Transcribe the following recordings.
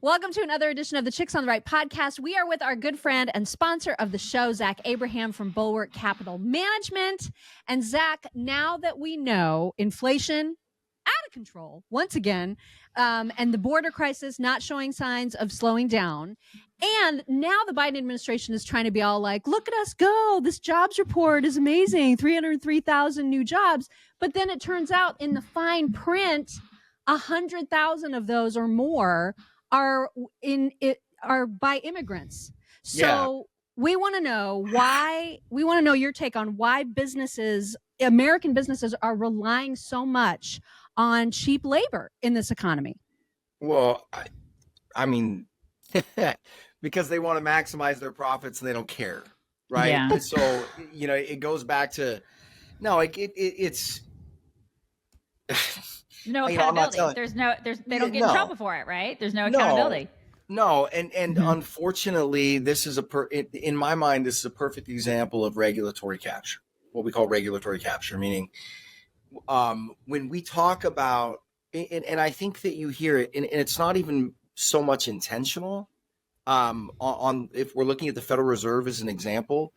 Welcome to another edition of the Chicks on the Right podcast. We are with our good friend and sponsor of the show, Zach Abraham from Bulwark Capital Management. And Zach, now that we know inflation out of control once again, and the border crisis not showing signs of slowing down, and now the Biden administration is trying to be all like, look at us go. This jobs report is amazing. 303,000 new jobs. But then it turns out in the fine print, 100,000 of those or more are by immigrants. So we want to know why. We want to know your take on why American businesses are relying so much on cheap labor in this economy. Well, I mean, because they want to maximize their profits and they don't care, right? Yeah. And so, it goes back to, it's no accountability. They don't get in trouble for it, right? There's no accountability. No, and unfortunately, this is in my mind, this is a perfect example of regulatory capture. What we call regulatory capture, meaning when we talk about, and I think that you hear it, and it's not even so much intentional. On if we're looking at the Federal Reserve as an example,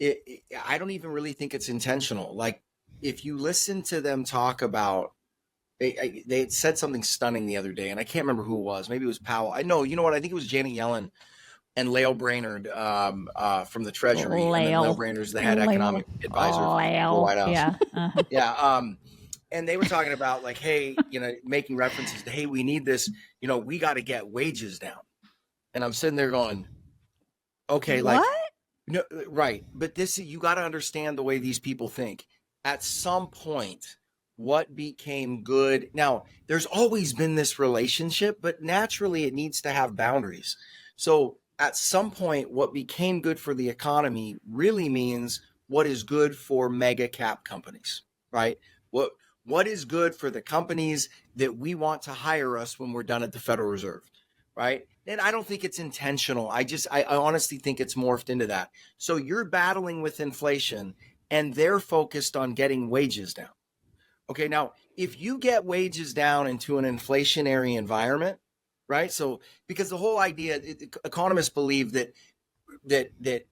I don't even really think it's intentional. Like if you listen to them talk about, they had said something stunning the other day, and I can't remember who it was. Maybe it was Powell. I know, you know what? I think it was Janet Yellen and Lael Brainerd from the Treasury. Lael Brainerd's the head economic advisor for the White House. Yeah. Uh-huh. Yeah. And they were talking about like, hey, making references to, hey, we need this, we got to get wages down. And I'm sitting there going, okay, like, what? No, right. But you got to understand the way these people think. At some point, what became good? Now, there's always been this relationship, but naturally it needs to have boundaries. So at some point, what became good for the economy really means what is good for mega cap companies, right? What is good for the companies that we want to hire us when we're done at the Federal Reserve, right? And I don't think it's intentional. I honestly think it's morphed into that. So you're battling with inflation and they're focused on getting wages down. Okay, now, if you get wages down into an inflationary environment, right? So because the whole idea, economists believe that the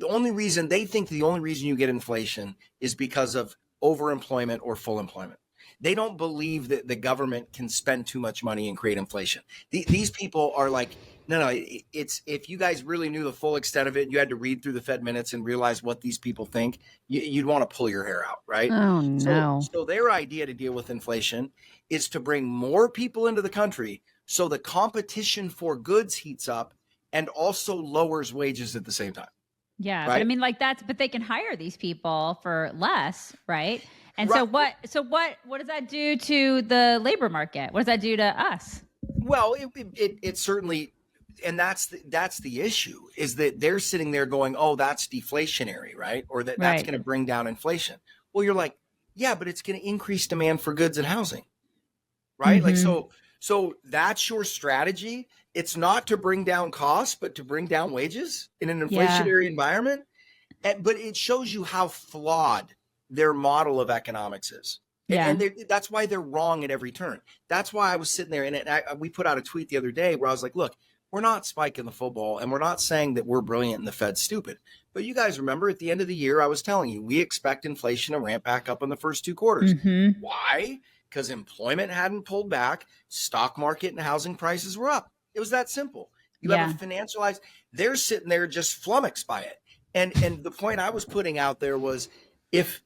only reason you get inflation is because of overemployment or full employment. They don't believe that the government can spend too much money and create inflation. These people are like, no, it's if you guys really knew the full extent of it, you had to read through the Fed minutes and realize what these people think, you'd want to pull your hair out, right? Oh, no. So their idea to deal with inflation is to bring more people into the country so the competition for goods heats up and also lowers wages at the same time. Yeah, right? But I mean, but they can hire these people for less, right? And right. So what does that do to the labor market? What does that do to us? Well, it certainly, and that's the issue, is that they're sitting there going, oh, that's deflationary, right? Or that's going to bring down inflation. Well, you're like, yeah, but it's going to increase demand for goods and housing, right? Mm-hmm. Like, so that's your strategy. It's not to bring down costs, but to bring down wages in an inflationary environment. But it shows you how flawed their model of economics is. Yeah. And that's why they're wrong at every turn. That's why I was sitting there and we put out a tweet the other day where I was like, look, we're not spiking the football and we're not saying that we're brilliant and the Fed's stupid. But you guys remember at the end of the year, I was telling you, we expect inflation to ramp back up in the first two quarters. Mm-hmm. Why? Because employment hadn't pulled back. Stock market and housing prices were up. It was that simple. You have a financialized, they're sitting there just flummoxed by it. And the point I was putting out there was if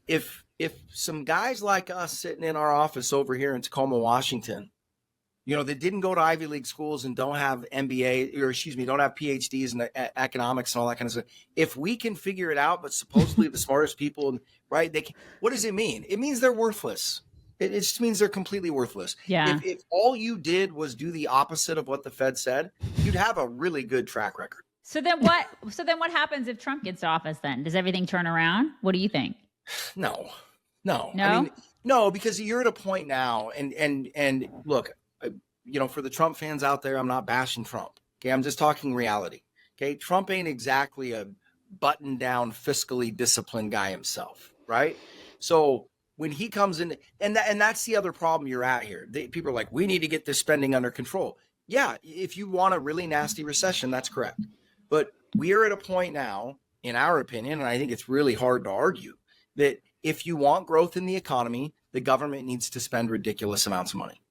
some guys like us sitting in our office over here in Tacoma, Washington, that didn't go to Ivy League schools and don't have don't have PhDs in economics and all that kind of stuff. If we can figure it out, but supposedly the smartest people, right? What does it mean? It means they're worthless. It just means they're completely worthless. Yeah. If all you did was do the opposite of what the Fed said, you'd have a really good track record. So then what happens if Trump gets to office then? Does everything turn around? What do you think? No. No? I mean, no, because you're at a point now and look, for the Trump fans out there, I'm not bashing Trump. Okay. I'm just talking reality. Okay. Trump ain't exactly a button down, fiscally disciplined guy himself. Right. So when he comes in and that's the other problem you're at here. People are like, we need to get this spending under control. Yeah, if you want a really nasty recession, that's correct. But we are at a point now, in our opinion, and I think it's really hard to argue, that if you want growth in the economy, the government needs to spend ridiculous amounts of money.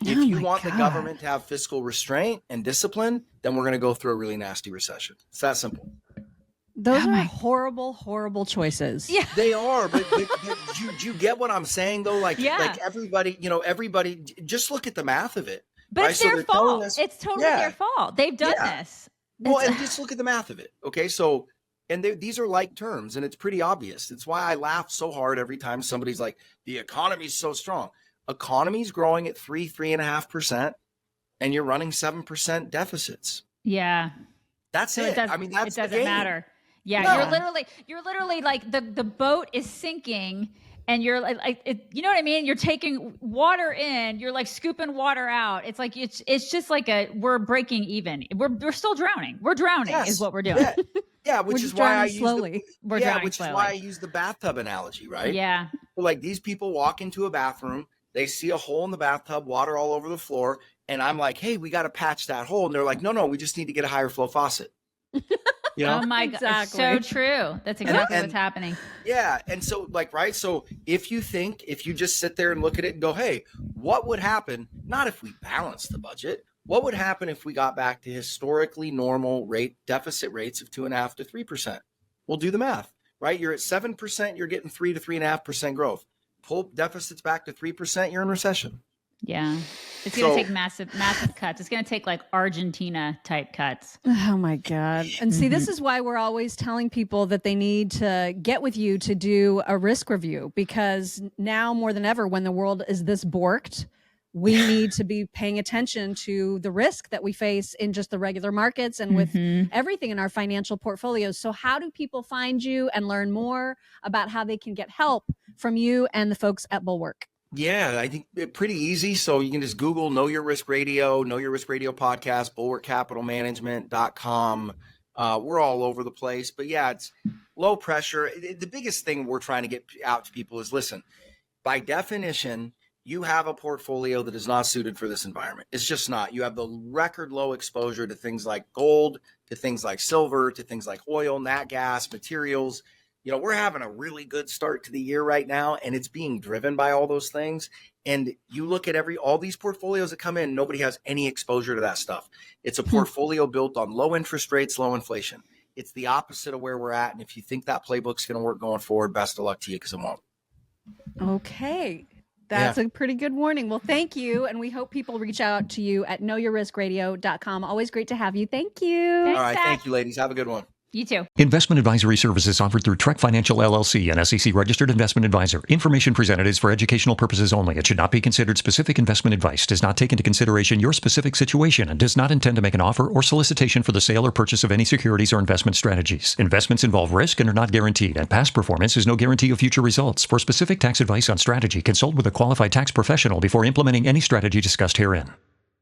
If Oh you my want the God. government to have fiscal restraint and discipline, then we're going to go through a really nasty recession. It's that simple. Those Oh are my- horrible, horrible choices. Yeah. They are, but you get what I'm saying though? Like, Yeah. like everybody, just look at the math of it. But right? it's So their they're telling fault. us- It's totally Yeah. their fault. They've done Yeah. this. Well, It's- and just look at the math of it. Okay, so these are like terms, and it's pretty obvious. It's why I laugh so hard every time somebody's like, "The economy's so strong." Economy's growing at 3.5%, and you're running 7% deficits. Yeah. That's So it. it does. I mean, that's it the doesn't game. matter. Yeah, No. you're literally like the boat is sinking, and you're like you know what I mean? You're taking water in, you're like scooping water out. It's like it's just like we're breaking even. We're still drowning. We're drowning Yes. is what we're doing. Yeah, yeah, We're which just is why I drowning use slowly. We're yeah, drowning which slowly. is why I use the bathtub analogy, right? Yeah. Like these people walk into a bathroom, they see a hole in the bathtub, water all over the floor, and I'm like, "Hey, we got to patch that hole." And they're like, "No, we just need to get a higher flow faucet." You know? Oh my god. It's so Exactly. true. That's exactly and- what's happening. Yeah. And so, like, right. So if you just sit there and look at it and go, "Hey, what would happen? Not if we balance the budget. What would happen if we got back to historically normal deficit rates of 2.5% to 3%? We'll do the math, right? You're at 7%, you're getting 3 to 3.5% growth. Pull deficits back to 3%, you're in recession. Yeah. It's going to So- take massive cuts. It's going to take like Argentina type cuts. Oh my God. And see, this is why we're always telling people that they need to get with you to do a risk review, because now more than ever, when the world is this borked, we need to be paying attention to the risk that we face in just the regular markets and with everything in our financial portfolios. So how do people find you and learn more about how they can get help from you and the folks at Bulwark? Yeah, I think pretty easy. So you can just Google Know Your Risk Radio, Know Your Risk Radio podcast, bulwarkcapitalmanagement.com. We're all over the place, but yeah, it's low pressure. The biggest thing we're trying to get out to people is, listen, by definition, you have a portfolio that is not suited for this environment. It's just not. You have the record low exposure to things like gold, to things like silver, to things like oil, nat gas, materials. You know, we're having a really good start to the year right now, and it's being driven by all those things. And you look at all these portfolios that come in, nobody has any exposure to that stuff. It's a portfolio built on low interest rates, low inflation. It's the opposite of where we're at. And if you think that playbook's going to work going forward, best of luck to you, because it won't. Okay. That's a pretty good warning. Well, thank you. And we hope people reach out to you at knowyourriskradio.com. Always great to have you. Thank you. Thanks, All right. Zach. Thank you, ladies. Have a good one. You too. Investment advisory services offered through Trek Financial LLC, an SEC registered investment advisor. Information presented is for educational purposes only. It should not be considered specific investment advice, does not take into consideration your specific situation, and does not intend to make an offer or solicitation for the sale or purchase of any securities or investment strategies. Investments involve risk and are not guaranteed, and past performance is no guarantee of future results. For specific tax advice on strategy, consult with a qualified tax professional before implementing any strategy discussed herein.